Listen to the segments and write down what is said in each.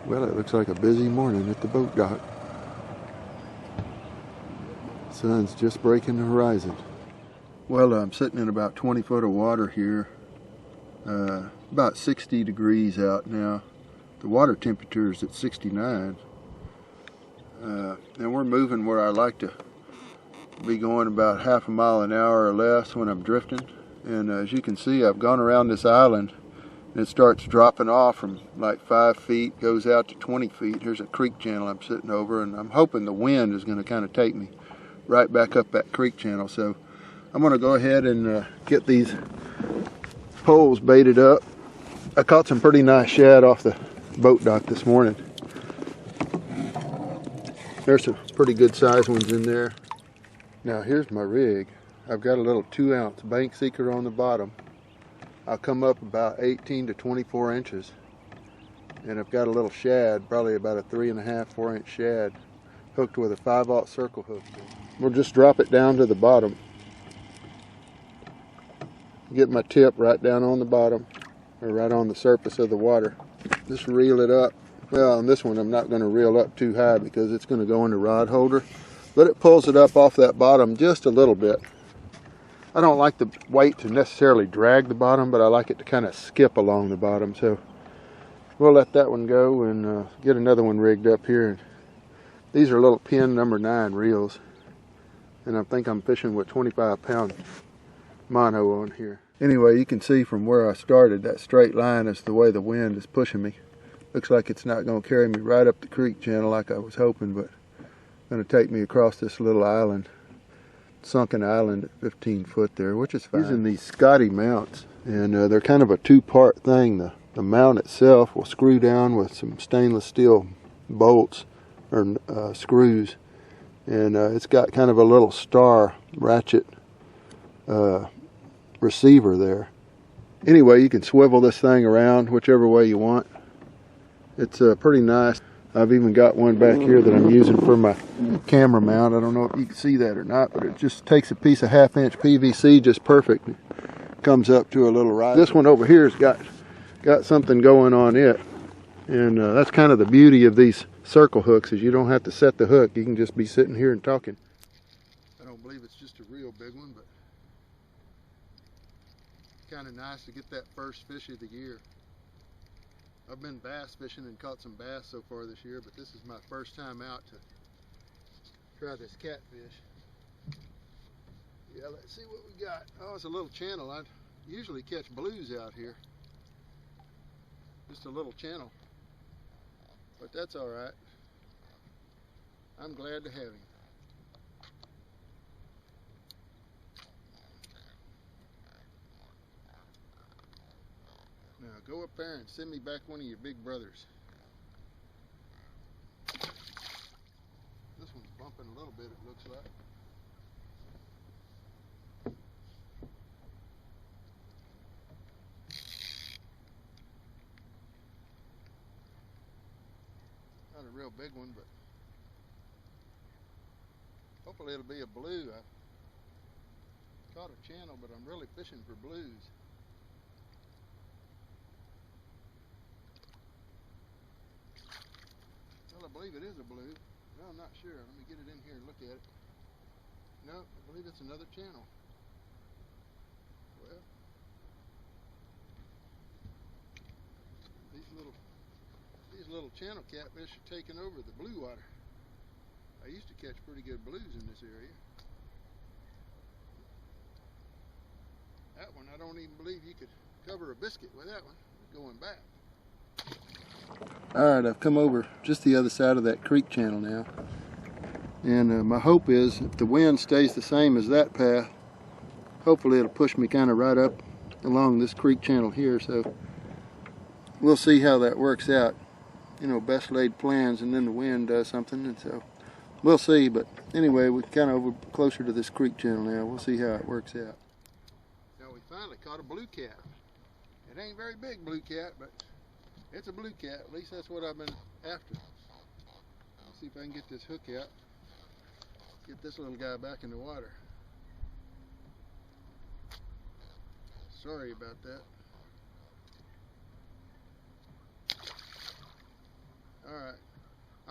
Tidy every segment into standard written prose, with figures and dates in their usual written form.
Well, it looks like a busy morning at the boat dock. Sun's just breaking the horizon. Well, I'm sitting in about 20 foot of water here. About 60 degrees out now. The water temperature is at 69. And we're moving where I like to be going about half a mile an hour or less when I'm drifting. And as you can see, I've gone around this island. It starts dropping off from like 5 feet, goes out to 20 feet. Here's a creek channel I'm sitting over, and I'm hoping the wind is going to kind of take me right back up that creek channel. So I'm going to go ahead and get these poles baited up. I caught some pretty nice shad off the boat dock this morning. There's some pretty good sized ones in there. Now here's my rig. I've got a little 2-ounce bank seeker on the bottom. I'll come up about 18 to 24 inches, and I've got a little shad, probably about a 3.5, 4-inch shad, hooked with a 5/0 circle hook. We'll just drop it down to the bottom. Get my tip right down on the bottom, or right on the surface of the water. Just reel it up. Well, on this one I'm not going to reel up too high because it's going to go in the rod holder, but it pulls it up off that bottom just a little bit. I don't like the weight to necessarily drag the bottom, but I like it to kind of skip along the bottom. So we'll let that one go and get another one rigged up here. These are little pin number 9 reels, and I think I'm fishing with 25-pound mono on here. Anyway, you can see from where I started, that straight line is the way the wind is pushing me. Looks like it's not going to carry me right up the creek channel like I was hoping, but it's going to take me across this little island. Sunken island at 15 foot there, which is fine. Using these Scotty mounts, and they're kind of a 2-part thing. The mount itself will screw down with some stainless steel bolts or screws, and it's got kind of a little star ratchet receiver there. Anyway, you can swivel this thing around whichever way you want. It's pretty nice. I've even got one back here that I'm using for my camera mount. I don't know if you can see that or not, but it just takes a piece of 1/2-inch PVC just perfect. It comes up to a little riser. This one over here has got something going on it, and that's kind of the beauty of these circle hooks, is you don't have to set the hook. You can just be sitting here and talking. I don't believe it's just a real big one, but kind of nice to get that first fish of the year. I've been bass fishing and caught some bass so far this year, but this is my first time out to try this catfish. Yeah, let's see what we got. Oh, it's a little channel. I usually catch blues out here. Just a little channel. But that's all right. I'm glad to have him. Now go up there and send me back one of your big brothers. This one's bumping a little bit, it looks like. Not a real big one, but hopefully it'll be a blue. I caught a channel, but I'm really fishing for blues. Well, I believe it is a blue. No, I'm not sure. Let me get it in here and look at it. No, I believe it's another channel. Well, these little channel catfish are taking over the blue water. I used to catch pretty good blues in this area. That one, I don't even believe you could cover a biscuit with that one going back. Alright, I've come over just the other side of that creek channel now, and my hope is if the wind stays the same as that path, hopefully it'll push me kind of right up along this creek channel here. So we'll see how that works out. You know, best laid plans, and then the wind does something, and so we'll see. But anyway, we're kind of over closer to this creek channel now. We'll see how it works out. Now we finally caught a blue cat. It ain't very big blue cat, but it's a blue cat. At least that's what I've been after. Let's see if I can get this hook out. Get this little guy back in the water. Sorry about that.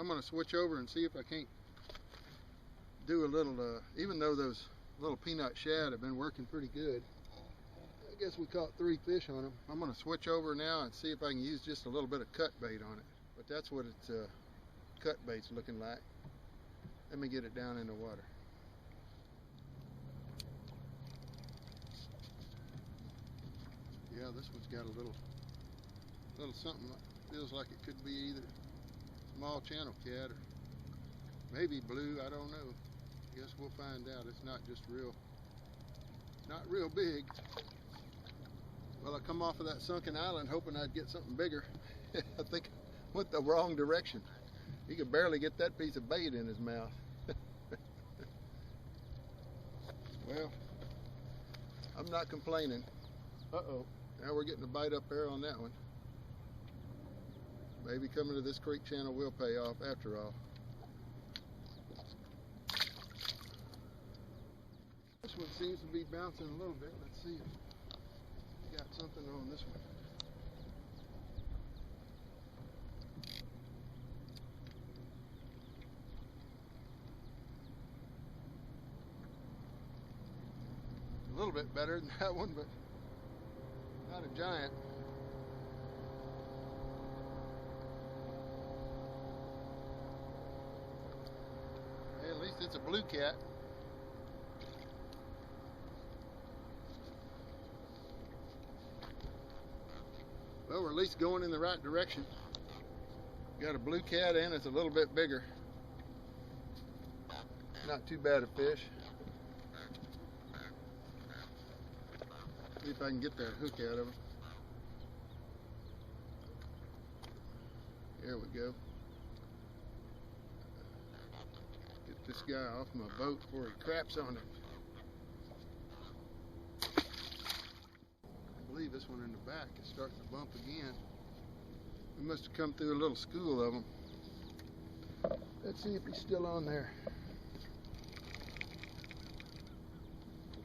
I'm going to switch over and see if I can't do a little, even though those little peanut shad have been working pretty good. I guess we caught 3 fish on them. I'm going to switch over now and see if I can use just a little bit of cut bait on it. But that's what its cut bait's looking like. Let me get it down in the water. Yeah, this one's got a little something that feels like it could be either small channel cat or maybe blue. I don't know. Guess we'll find out. It's not real big. Well, I come off of that sunken island hoping I'd get something bigger. I think I went the wrong direction. He could barely get that piece of bait in his mouth. Well, I'm not complaining. Uh-oh. Now we're getting a bite up there on that one. Maybe coming to this creek channel will pay off after all. This one seems to be bouncing a little bit. Let's see if we got something on this one. A little bit better than that one, but not a giant. Hey, at least it's a blue cat. Well, we're at least going in the right direction. Got a blue cat and it's a little bit bigger. Not too bad a fish. See if I can get that hook out of him. There we go. Get this guy off my boat before he craps on it. I believe this one in the back is starting to bump again. We must have come through a little school of them. Let's see if he's still on there.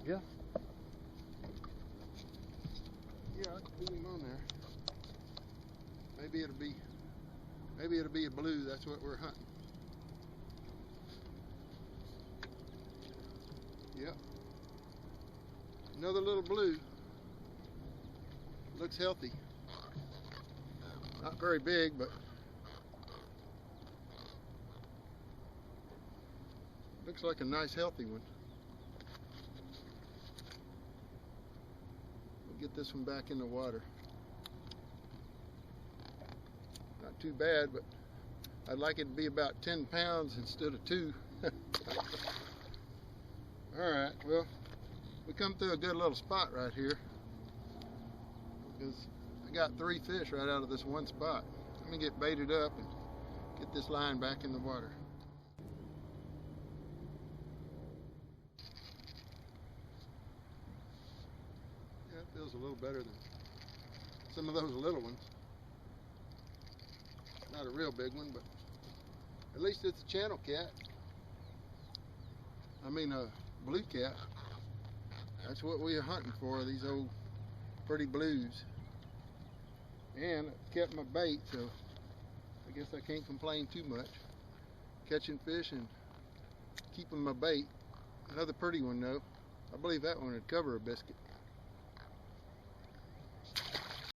Yeah. Yeah, I can put him on there. Maybe it'll be a blue. That's what we're hunting. Yep. Another little blue. Looks healthy. Not very big, but looks like a nice healthy one. We'll get this one back in the water. Not too bad, but I'd like it to be about 10 pounds instead of 2. Alright, well, we come through a good little spot right here because I got 3 fish right out of this one spot. Let me get baited up and get this line back in the water. Yeah, it feels a little better than some of those little ones. Not a real big one, but at least it's a channel cat. I mean a blue cat. That's what we are hunting for, these old pretty blues. And I've kept my bait, so I guess I can't complain too much. Catching fish and keeping my bait. Another pretty one though. I believe that one would cover a biscuit.